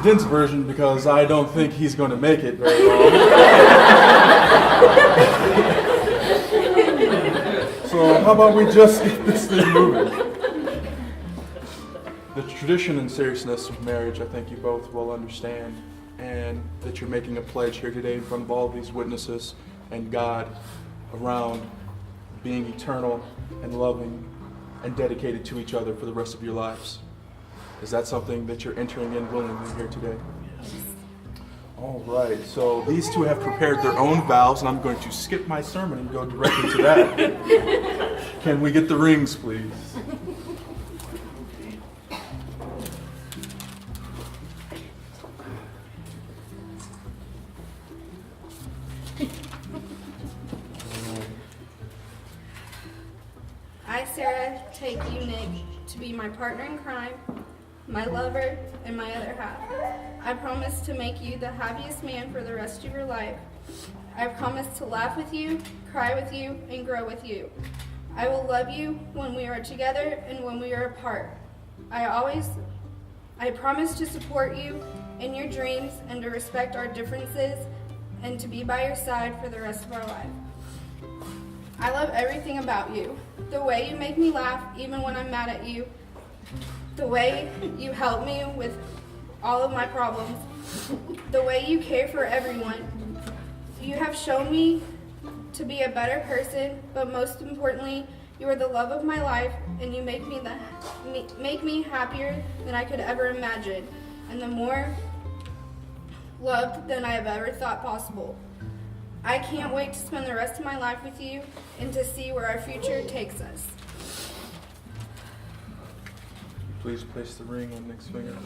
condensed version because I don't think he's going to make it very long. So how about we just get this thing moving? The tradition and seriousness of marriage, I think you both will understand, and that you're making a pledge here today in front of all of these witnesses and God around being eternal and loving and dedicated to each other for the rest of your lives. Is that something that you're entering in willingly here today? Yes. All right, so these two have prepared their own vows, and I'm going to skip my sermon and go directly to that. Can we get the rings, please? I, Sarah, take you, Nikk, to be my partner in crime, my lover, and my other half. I promise to make you the happiest man for the rest of your life. I promise to laugh with you, cry with you, and grow with you. I will love you when we are together and when we are apart. I promise to support you in your dreams and to respect our differences and to be by your side for the rest of our life. I love everything about you. The way you make me laugh even when I'm mad at you. The way you help me with all of my problems. The way you care for everyone. You have shown me to be a better person, but most importantly, you are the love of my life, and you make me happier than I could ever imagine, and the more loved than I have ever thought possible. I can't wait to spend the rest of my life with you and to see where our future takes us. Please place the ring on Nick's finger.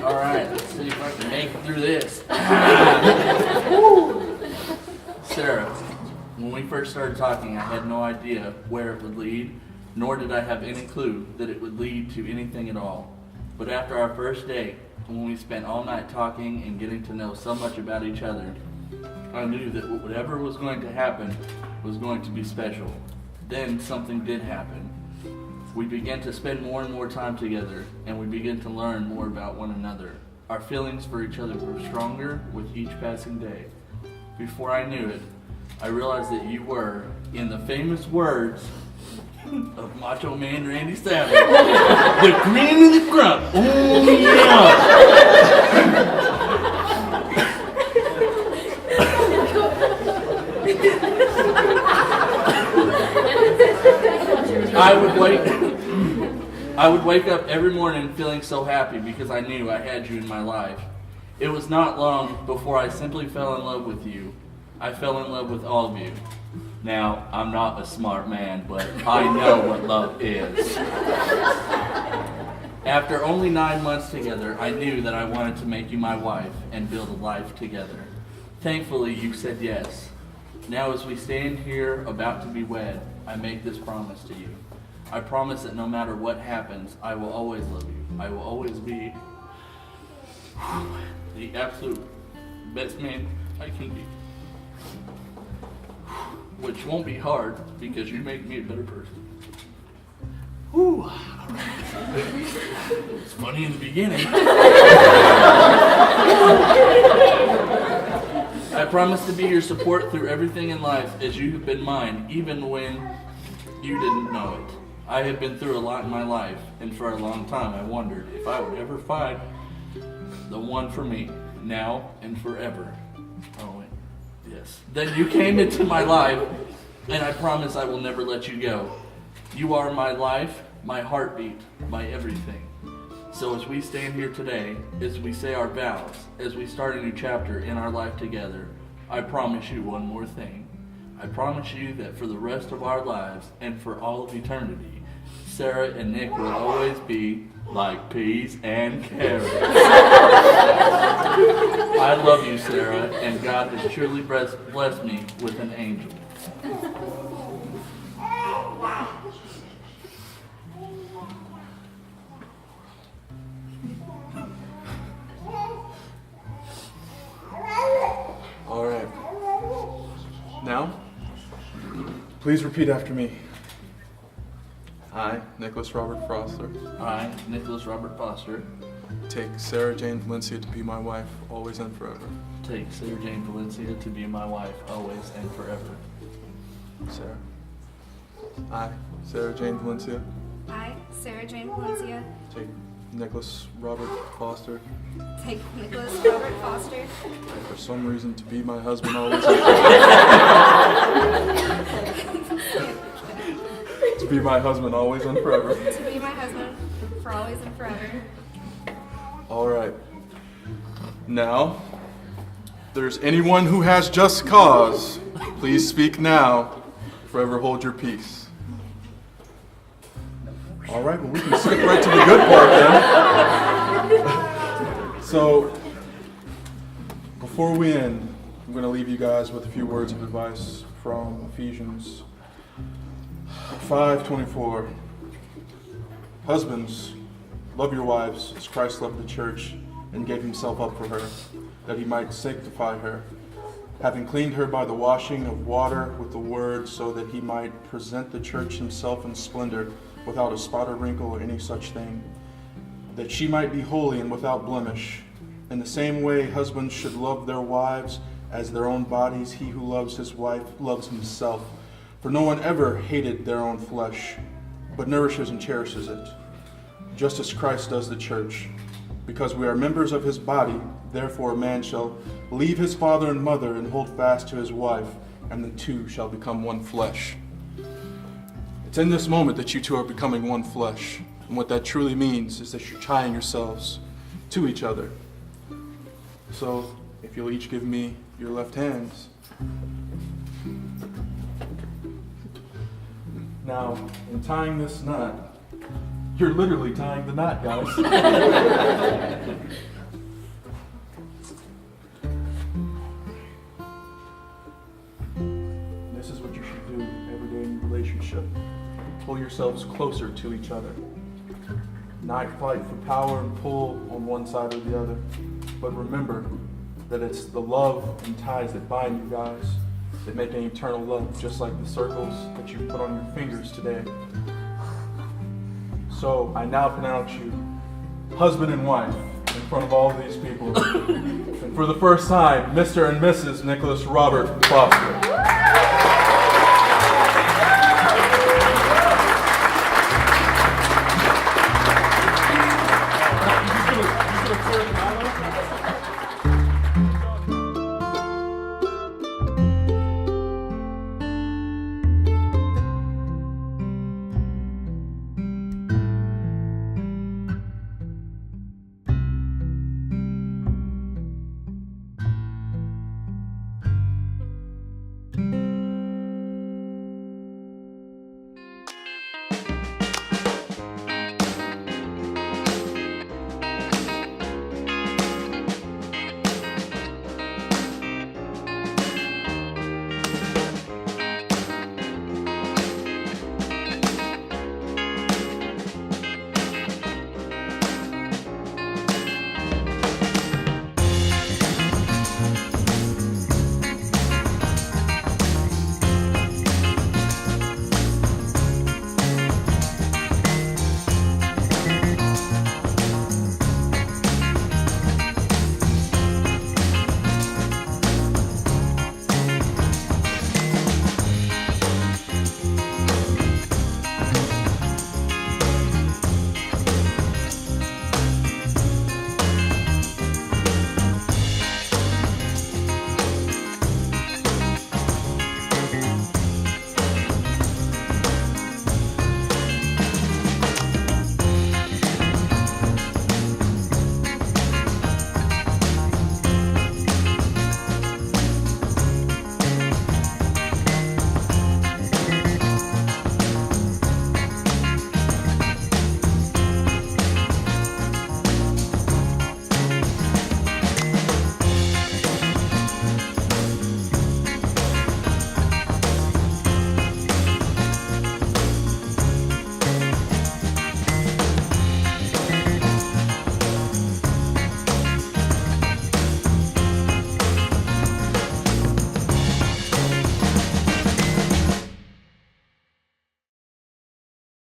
All right, let's see if I can make it through this. Sarah, when we first started talking, I had no idea where it would lead, nor did I have any clue that it would lead to anything at all. But after our first date, when we spent all night talking and getting to know so much about each other, I knew that whatever was going to happen was going to be special. Then something did happen. We began to spend more and more time together, and we began to learn more about one another. Our feelings for each other grew stronger with each passing day. Before I knew it, I realized that you were, in the famous words of Macho Man Randy Savage, the cream of the crop. Oh yeah! I would wake up every morning feeling so happy because I knew I had you in my life. It was not long before I simply fell in love with you. I fell in love with all of you. Now, I'm not a smart man, but I know what love is. After only 9 months together, I knew that I wanted to make you my wife and build a life together. Thankfully, you said yes. Now, as we stand here about to be wed, I make this promise to you. I promise that no matter what happens, I will always love you. I will always be the absolute best man I can be. Which won't be hard because you make me a better person. Whew. All right. It was funny in the beginning. I promise to be your support through everything in life as you have been mine, even when you didn't know it. I have been through a lot in my life, and for a long time I wondered if I would ever find the one for me, now and forever. Oh, wait. Yes. Then you came into my life, and I promise I will never let you go. You are my life, my heartbeat, my everything. So as we stand here today, as we say our vows, as we start a new chapter in our life together, I promise you one more thing. I promise you that for the rest of our lives and for all of eternity, Sarah and Nikk will always be like peas and carrots. I love you, Sarah, and God has truly blessed me with an angel. All right. Now, please repeat after me. Nicholas Robert Foster, I, Nicholas Robert Foster, take Sarah Jane Valencia to be my wife, always and forever. take Sarah Jane Valencia to be my wife, always and forever. Sarah. I, Sarah Jane Valencia, I, Sarah Jane Valencia, take Nicholas Robert Foster, take Nicholas Robert Foster and for some reason to be my husband always. To be my husband always and forever. to be my husband for always and forever. All right. Now, if there's anyone who has just cause, please speak now. Forever hold your peace. All right, well, we can skip right to the good part then. So, before we end, I'm going to leave you guys with a few words of advice from Ephesians 5:24. Husbands, love your wives as Christ loved the church and gave himself up for her, that he might sanctify her, having cleaned her by the washing of water with the word, so that he might present the church himself in splendor, without a spot or wrinkle or any such thing, that she might be holy and without blemish. In the same way, husbands should love their wives as their own bodies. He who loves his wife loves himself. For no one ever hated their own flesh, but nourishes and cherishes it, just as Christ does the church. Because we are members of his body, therefore a man shall leave his father and mother and hold fast to his wife, and the two shall become one flesh. It's in this moment that you two are becoming one flesh. And what that truly means is that you're tying yourselves to each other. So, if you'll each give me your left hands. Now, in tying this knot, you're literally tying the knot, guys. This is what you should do every day in your relationship. Pull yourselves closer to each other. Not fight for power and pull on one side or the other, but remember that it's the love and ties that bind you guys that make an eternal love, just like the circles that you put on your fingers today. So I now pronounce you husband and wife in front of all of these people. And for the first time, Mr. and Mrs. Nicholas Robert Foster.